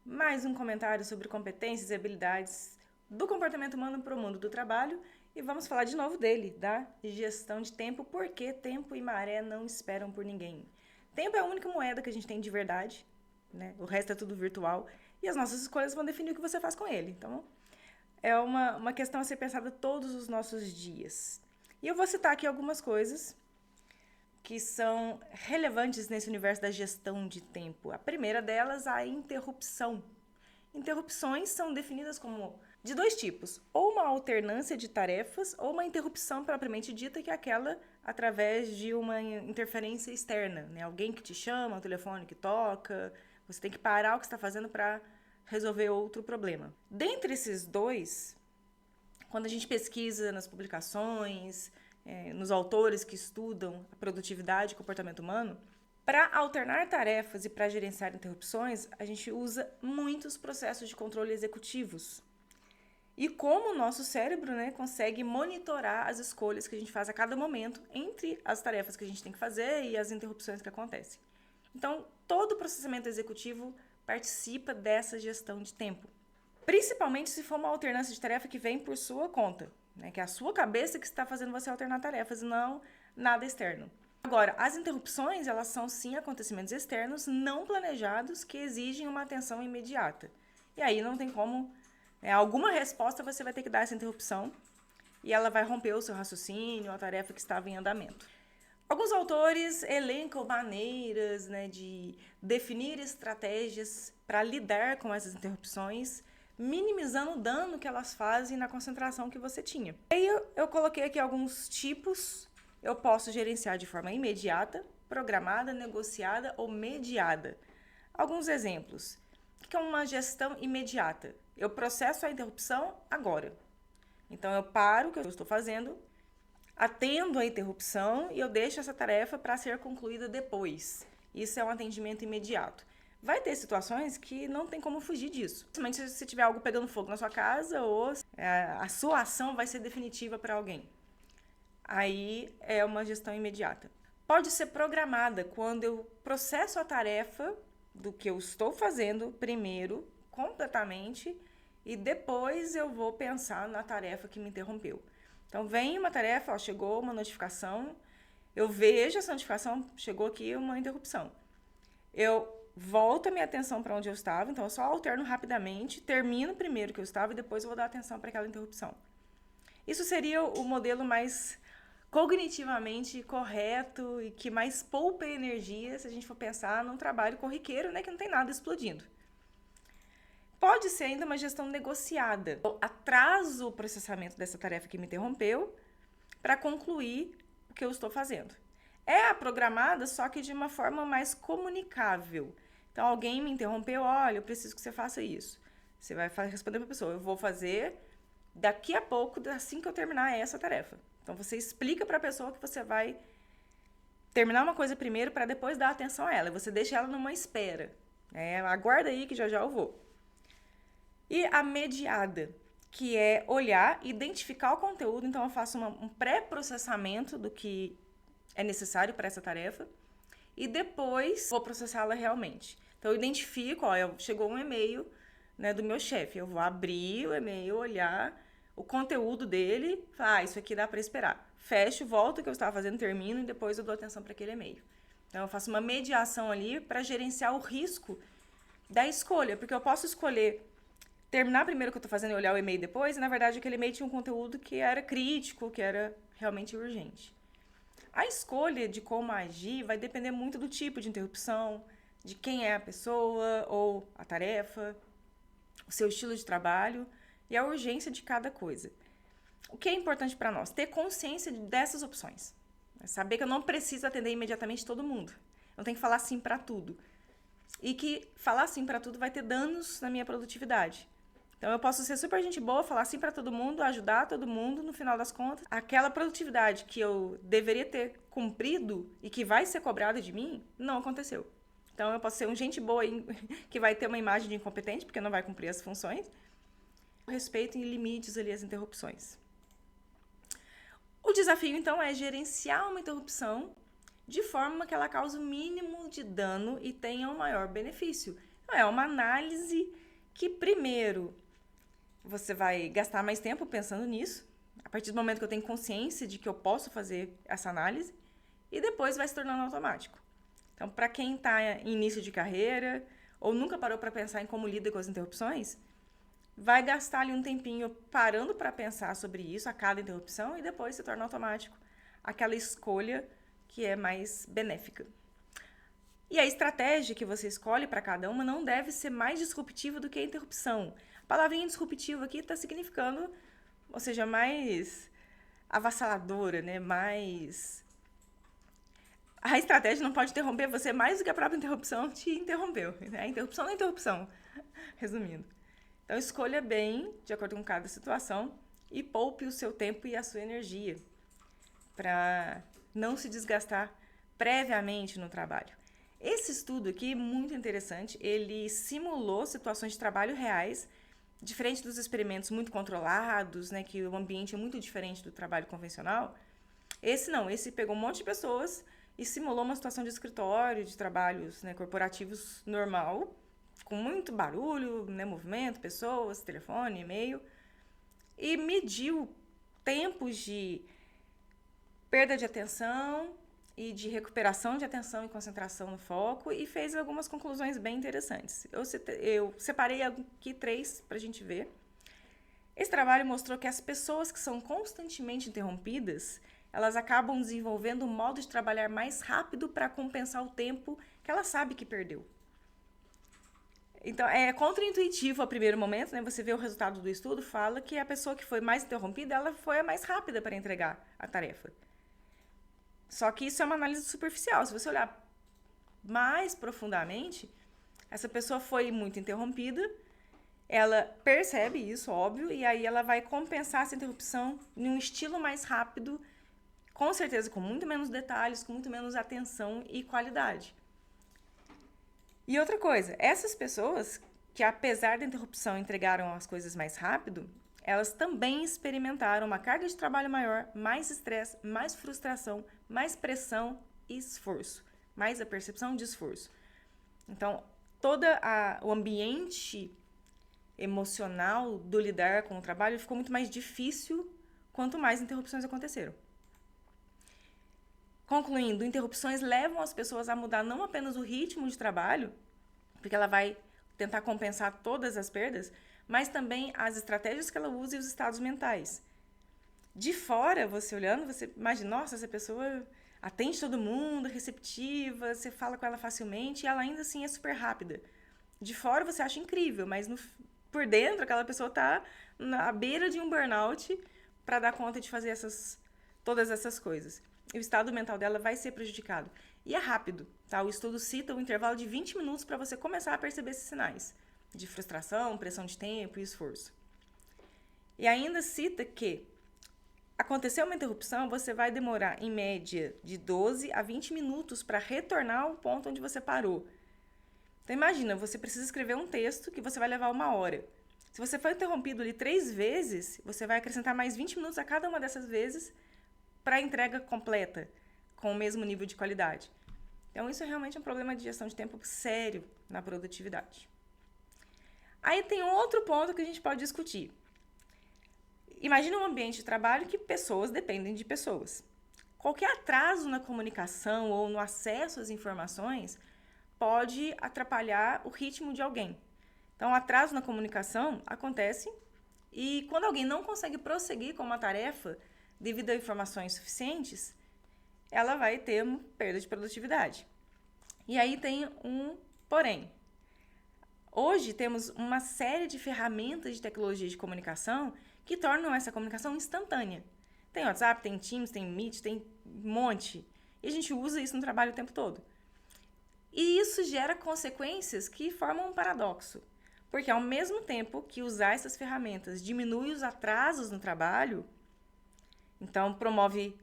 mais um comentário sobre competências e habilidades do comportamento humano para o mundo do trabalho e vamos falar de novo dele, da gestão de tempo, porque tempo e maré não esperam por ninguém. Tempo é a única moeda que a gente tem de verdade, né? O resto é tudo virtual e as nossas escolhas vão definir o que você faz com ele. Então, é uma questão a ser pensada todos os nossos dias. E eu vou citar aqui algumas coisas que são relevantes nesse universo da gestão de tempo. A primeira delas, a interrupção. Interrupções são definidas como de dois tipos: ou uma alternância de tarefas, ou uma interrupção propriamente dita, que é aquela através de uma interferência externa, né? Alguém que te chama, um telefone que toca, você tem que parar o que está fazendo para resolver outro problema. Dentre esses dois, quando a gente pesquisa nas publicações, nos autores que estudam a produtividade e comportamento humano, para alternar tarefas e para gerenciar interrupções, a gente usa muitos processos de controle executivos. E como o nosso cérebro, né, consegue monitorar as escolhas que a gente faz a cada momento entre as tarefas que a gente tem que fazer e as interrupções que acontecem. Então, todo o processamento executivo participa dessa gestão de tempo. Principalmente se for uma alternância de tarefa que vem por sua conta, né? Que é a sua cabeça que está fazendo você alternar tarefas e não nada externo. Agora, as interrupções, elas são sim acontecimentos externos não planejados que exigem uma atenção imediata. E aí não tem como, né, alguma resposta você vai ter que dar a essa interrupção e ela vai romper o seu raciocínio, a tarefa que estava em andamento. Alguns autores elencam maneiras, né, de definir estratégias para lidar com essas interrupções, minimizando o dano que elas fazem na concentração que você tinha. Aí eu coloquei aqui alguns tipos. Eu posso gerenciar de forma imediata, programada, negociada ou mediada. Alguns exemplos. O que é uma gestão imediata? Eu processo a interrupção agora. Então eu paro o que eu estou fazendo, atendo a interrupção e eu deixo essa tarefa para ser concluída depois. Isso é um atendimento imediato. Vai ter situações que não tem como fugir disso. Principalmente se tiver algo pegando fogo na sua casa ou a sua ação vai ser definitiva para alguém. Aí é uma gestão imediata. Pode ser programada quando eu processo a tarefa do que eu estou fazendo primeiro, completamente, e depois eu vou pensar na tarefa que me interrompeu. Então, vem uma tarefa, ó, chegou uma notificação, eu vejo essa notificação, chegou aqui uma interrupção. Eu volto a minha atenção para onde eu estava, então eu só alterno rapidamente, termino primeiro que eu estava e depois eu vou dar atenção para aquela interrupção. Isso seria o modelo mais cognitivamente correto e que mais poupa energia se a gente for pensar num trabalho corriqueiro, né, que não tem nada explodindo. Pode ser ainda uma gestão negociada. Eu atraso o processamento dessa tarefa que me interrompeu para concluir o que eu estou fazendo. É a programada, só que de uma forma mais comunicável. Então, alguém me interrompeu, olha, eu preciso que você faça isso. Você vai responder para a pessoa, eu vou fazer daqui a pouco, assim que eu terminar essa tarefa. Então, você explica para a pessoa que você vai terminar uma coisa primeiro para depois dar atenção a ela. Você deixa ela numa espera. Aguarda aí que já já eu vou. E a mediada, que é olhar, identificar o conteúdo. Então, eu faço um pré-processamento do que é necessário para essa tarefa e depois vou processá-la realmente. Então, eu identifico, ó, chegou um e-mail, né, do meu chefe. Eu vou abrir o e-mail, olhar o conteúdo dele, falar, isso aqui dá para esperar. Fecho, volto o que eu estava fazendo, termino e depois eu dou atenção para aquele e-mail. Então, eu faço uma mediação ali para gerenciar o risco da escolha, porque eu posso escolher terminar primeiro o que eu estou fazendo e olhar o e-mail depois, e na verdade aquele e-mail tinha um conteúdo que era crítico, que era realmente urgente. A escolha de como agir vai depender muito do tipo de interrupção, de quem é a pessoa ou a tarefa, o seu estilo de trabalho e a urgência de cada coisa. O que é importante para nós? Ter consciência dessas opções. Saber que eu não preciso atender imediatamente todo mundo. Eu não tenho que falar sim para tudo. E que falar sim para tudo vai ter danos na minha produtividade. Então, eu posso ser super gente boa, falar sim para todo mundo, ajudar todo mundo, no final das contas. Aquela produtividade que eu deveria ter cumprido e que vai ser cobrada de mim, não aconteceu. Então, eu posso ser um gente boa que vai ter uma imagem de incompetente, porque não vai cumprir as funções. Respeito e limites ali as interrupções. O desafio, então, é gerenciar uma interrupção de forma que ela cause o mínimo de dano e tenha um maior benefício. Então, é uma análise que, primeiro, você vai gastar mais tempo pensando nisso, a partir do momento que eu tenho consciência de que eu posso fazer essa análise, e depois vai se tornando automático. Então, para quem está em início de carreira ou nunca parou para pensar em como lida com as interrupções, vai gastar ali um tempinho parando para pensar sobre isso a cada interrupção e depois se torna automático aquela escolha que é mais benéfica. E a estratégia que você escolhe para cada uma não deve ser mais disruptiva do que a interrupção. A palavrinha disruptiva aqui está significando, ou seja, mais avassaladora, né? Mais... A estratégia não pode interromper você mais do que a própria interrupção te interrompeu. Né? A interrupção não é interrupção, resumindo. Então, escolha bem, de acordo com cada situação, e poupe o seu tempo e a sua energia para não se desgastar previamente no trabalho. Esse estudo aqui, muito interessante, ele simulou situações de trabalho reais, diferente dos experimentos muito controlados, né, que o ambiente é muito diferente do trabalho convencional. Esse não, esse pegou um monte de pessoas e simulou uma situação de escritório, de trabalhos, né, corporativos normal, com muito barulho, né, movimento, pessoas, telefone, e-mail, e mediu tempos de perda de atenção e de recuperação de atenção e concentração no foco e fez algumas conclusões bem interessantes. Eu separei aqui 3 para a gente ver. Esse trabalho mostrou que as pessoas que são constantemente interrompidas, elas acabam desenvolvendo um modo de trabalhar mais rápido para compensar o tempo que ela sabe que perdeu. Então, é contraintuitivo a primeiro momento, né? Você vê o resultado do estudo, fala que a pessoa que foi mais interrompida, ela foi a mais rápida para entregar a tarefa. Só que isso é uma análise superficial. Se você olhar mais profundamente, essa pessoa foi muito interrompida, ela percebe isso, óbvio, e aí ela vai compensar essa interrupção em um estilo mais rápido, com certeza com muito menos detalhes, com muito menos atenção e qualidade. E outra coisa, essas pessoas que, apesar da interrupção, entregaram as coisas mais rápido, elas também experimentaram uma carga de trabalho maior, mais estresse, mais frustração, mais pressão e esforço, mais a percepção de esforço. Então, todo o ambiente emocional do lidar com o trabalho ficou muito mais difícil quanto mais interrupções aconteceram. Concluindo, interrupções levam as pessoas a mudar não apenas o ritmo de trabalho, porque ela vai tentar compensar todas as perdas, mas também as estratégias que ela usa e os estados mentais. De fora, você olhando, você imagina, nossa, essa pessoa atende todo mundo, é receptiva, você fala com ela facilmente e ela ainda assim é super rápida. De fora você acha incrível, mas por dentro aquela pessoa está na beira de um burnout para dar conta de fazer todas essas coisas. E o estado mental dela vai ser prejudicado. E é rápido, tá? O estudo cita um intervalo de 20 minutos para você começar a perceber esses sinais de frustração, pressão de tempo e esforço. E ainda cita que aconteceu uma interrupção, você vai demorar, em média, de 12 a 20 minutos para retornar ao ponto onde você parou. Então, imagina, você precisa escrever um texto que você vai levar 1 hora. Se você for interrompido ali 3 vezes, você vai acrescentar mais 20 minutos a cada uma dessas vezes para a entrega completa, com o mesmo nível de qualidade. Então, isso é realmente um problema de gestão de tempo sério na produtividade. Aí tem outro ponto que a gente pode discutir. Imagina um ambiente de trabalho que pessoas dependem de pessoas. Qualquer atraso na comunicação ou no acesso às informações pode atrapalhar o ritmo de alguém. Então, o atraso na comunicação acontece e quando alguém não consegue prosseguir com uma tarefa devido a informações suficientes, ela vai ter uma perda de produtividade. E aí tem um porém. Hoje temos uma série de ferramentas de tecnologia de comunicação que tornam essa comunicação instantânea. Tem WhatsApp, tem Teams, tem Meet, tem um monte. E a gente usa isso no trabalho o tempo todo. E isso gera consequências que formam um paradoxo. Porque ao mesmo tempo que usar essas ferramentas diminui os atrasos no trabalho, então promove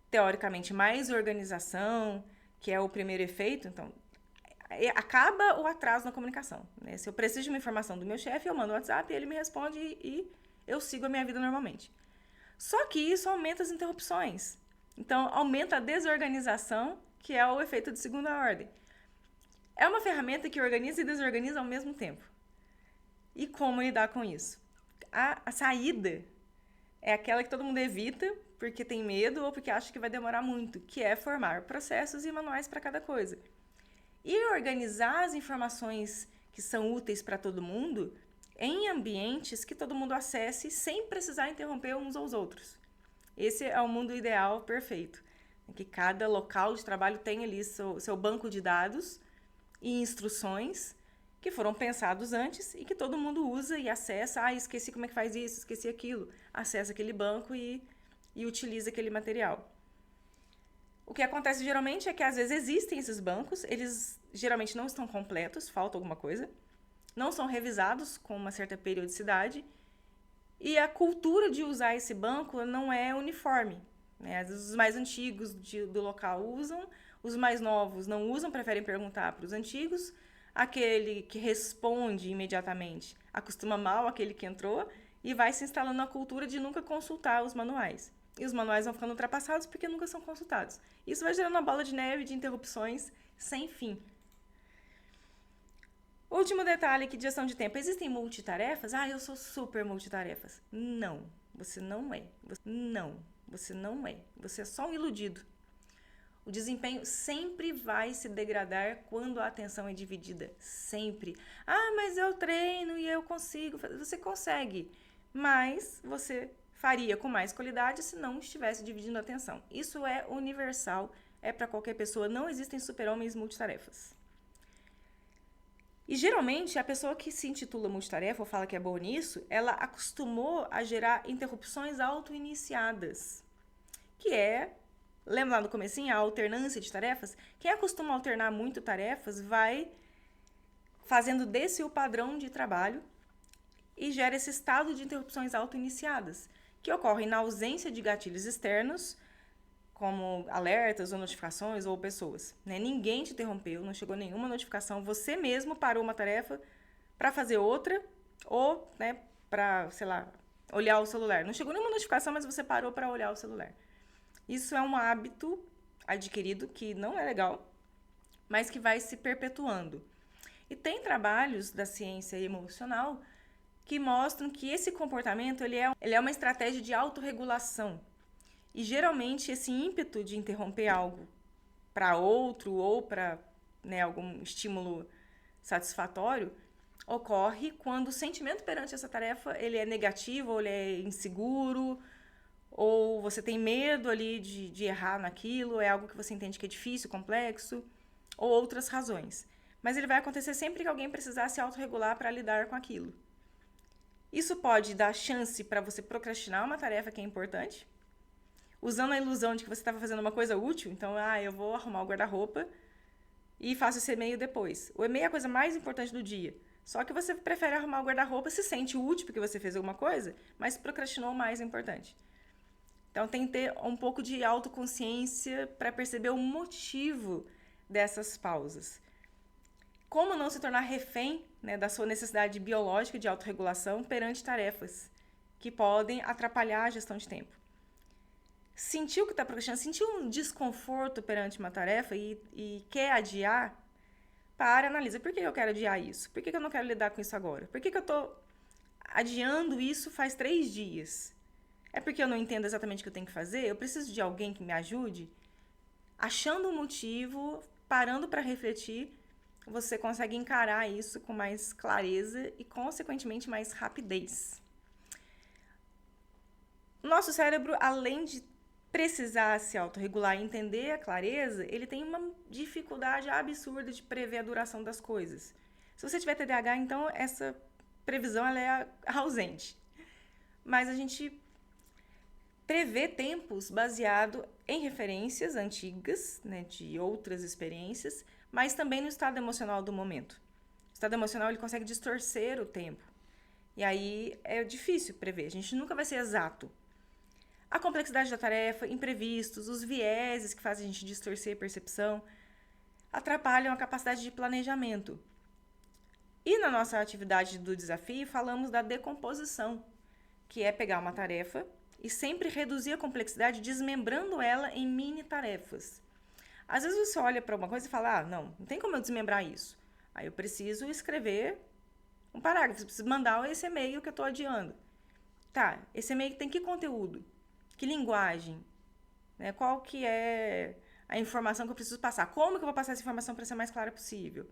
teoricamente mais organização, que é o primeiro efeito, então acaba o atraso na comunicação. Né? Se eu preciso de uma informação do meu chefe, eu mando um WhatsApp, ele me responde e eu sigo a minha vida normalmente. Só que isso aumenta as interrupções. Então, aumenta a desorganização, que é o efeito de segunda ordem. É uma ferramenta que organiza e desorganiza ao mesmo tempo. E como lidar com isso? A saída é aquela que todo mundo evita porque tem medo ou porque acha que vai demorar muito, que é formar processos e manuais para cada coisa. E organizar as informações que são úteis para todo mundo em ambientes que todo mundo acesse sem precisar interromper uns aos outros. Esse é o mundo ideal perfeito, em que cada local de trabalho tem ali seu banco de dados e instruções que foram pensados antes e que todo mundo usa e acessa. Ah, esqueci como é que faz isso, esqueci aquilo. Acessa aquele banco e utiliza aquele material. O que acontece geralmente é que às vezes existem esses bancos, eles geralmente não estão completos, falta alguma coisa, não são revisados com uma certa periodicidade e a cultura de usar esse banco não é uniforme. Né? Às vezes os mais antigos do local usam, os mais novos não usam, preferem perguntar para os antigos. Aquele que responde imediatamente acostuma mal aquele que entrou e vai se instalando a cultura de nunca consultar os manuais. E os manuais vão ficando ultrapassados porque nunca são consultados. Isso vai gerando uma bola de neve de interrupções sem fim. Último detalhe aqui de gestão de tempo. Existem multitarefas? Ah, eu sou super multitarefas. Não, você não é. Não, você não é. Você é só um iludido. O desempenho sempre vai se degradar quando a atenção é dividida. Sempre. Ah, mas eu treino e eu consigo. Você consegue, mas você faria com mais qualidade se não estivesse dividindo a atenção. Isso é universal, é para qualquer pessoa. Não existem super-homens multitarefas. E geralmente a pessoa que se intitula multitarefa ou fala que é boa nisso, ela acostumou a gerar interrupções auto-iniciadas, que é, lembra lá no comecinho, a alternância de tarefas? Quem acostuma a alternar muito tarefas vai fazendo desse o padrão de trabalho e gera esse estado de interrupções auto-iniciadas, que ocorrem na ausência de gatilhos externos, como alertas ou notificações ou pessoas. Né? Ninguém te interrompeu, não chegou nenhuma notificação, você mesmo parou uma tarefa para fazer outra ou, né, para, sei lá, olhar o celular. Não chegou nenhuma notificação, mas você parou para olhar o celular. Isso é um hábito adquirido que não é legal, mas que vai se perpetuando. E tem trabalhos da ciência emocional que mostram que esse comportamento ele é uma estratégia de autorregulação. E geralmente esse ímpeto de interromper algo para outro ou para, né, algum estímulo satisfatório ocorre quando o sentimento perante essa tarefa ele é negativo, ou ele é inseguro, ou você tem medo ali de errar naquilo, é algo que você entende que é difícil, complexo, ou outras razões. Mas ele vai acontecer sempre que alguém precisar se autorregular para lidar com aquilo. Isso pode dar chance para você procrastinar uma tarefa que é importante, usando a ilusão de que você estava fazendo uma coisa útil. Então, eu vou arrumar o guarda-roupa e faço esse e-mail depois. O e-mail é a coisa mais importante do dia. Só que você prefere arrumar o guarda-roupa, se sente útil porque você fez alguma coisa, mas procrastinou o mais importante. Então, tem que ter um pouco de autoconsciência para perceber o motivo dessas pausas. Como não se tornar refém, né, da sua necessidade biológica de autorregulação perante tarefas que podem atrapalhar a gestão de tempo. Sentiu que está procrastinando, sentiu um desconforto perante uma tarefa e quer adiar, analisa. Por que eu quero adiar isso? Por que eu não quero lidar com isso agora? Por que eu estou adiando isso faz 3 dias? É porque eu não entendo exatamente o que eu tenho que fazer? Eu preciso de alguém que me ajude? Achando um motivo, parando para refletir, você consegue encarar isso com mais clareza e, consequentemente, mais rapidez. Nosso cérebro, além de precisar se autorregular e entender a clareza, ele tem uma dificuldade absurda de prever a duração das coisas. Se você tiver TDAH, então essa previsão ela é ausente. Mas a gente prevê tempos baseado em referências antigas, né, de outras experiências, mas também no estado emocional do momento. O estado emocional ele consegue distorcer o tempo. E aí é difícil prever, a gente nunca vai ser exato. A complexidade da tarefa, imprevistos, os vieses que fazem a gente distorcer a percepção, atrapalham a capacidade de planejamento. E na nossa atividade do desafio, falamos da decomposição, que é pegar uma tarefa e sempre reduzir a complexidade desmembrando ela em mini tarefas. Às vezes você olha para alguma coisa e fala, não tem como eu desmembrar isso. Aí eu preciso escrever um parágrafo, eu preciso mandar esse e-mail que eu estou adiando. Tá, esse e-mail tem que conteúdo? Que linguagem? Né? Qual que é a informação que eu preciso passar? Como que eu vou passar essa informação para ser mais clara possível?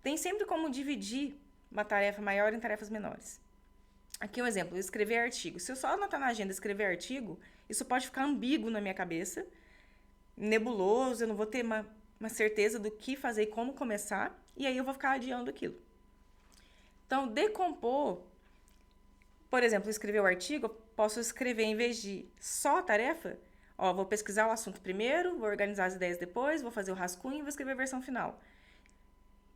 Tem sempre como dividir uma tarefa maior em tarefas menores. Aqui um exemplo, escrever artigo. Se eu só anotar na agenda escrever artigo, isso pode ficar ambíguo na minha cabeça, nebuloso, eu não vou ter uma certeza do que fazer e como começar, e aí eu vou ficar adiando aquilo. Então, decompor, por exemplo, escrever o artigo, eu posso escrever, em vez de só a tarefa, vou pesquisar o assunto primeiro, vou organizar as ideias depois, vou fazer o rascunho e vou escrever a versão final.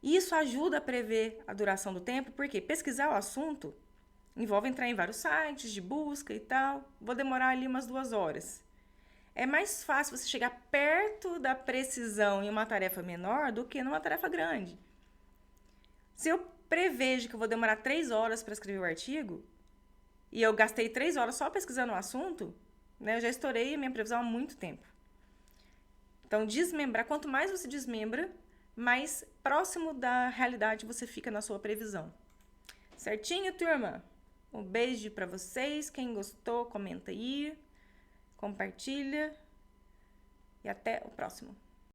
Isso ajuda a prever a duração do tempo, porque pesquisar o assunto envolve entrar em vários sites de busca e tal. Vou demorar ali umas 2 horas. É mais fácil você chegar perto da precisão em uma tarefa menor do que numa tarefa grande. Se eu prevejo que eu vou demorar 3 horas para escrever o artigo, e eu gastei 3 horas só pesquisando o assunto, né, eu já estourei a minha previsão há muito tempo. Então, desmembrar, quanto mais você desmembra, mais próximo da realidade você fica na sua previsão. Certinho, turma? Um beijo para vocês. Quem gostou, comenta aí, compartilha e até o próximo.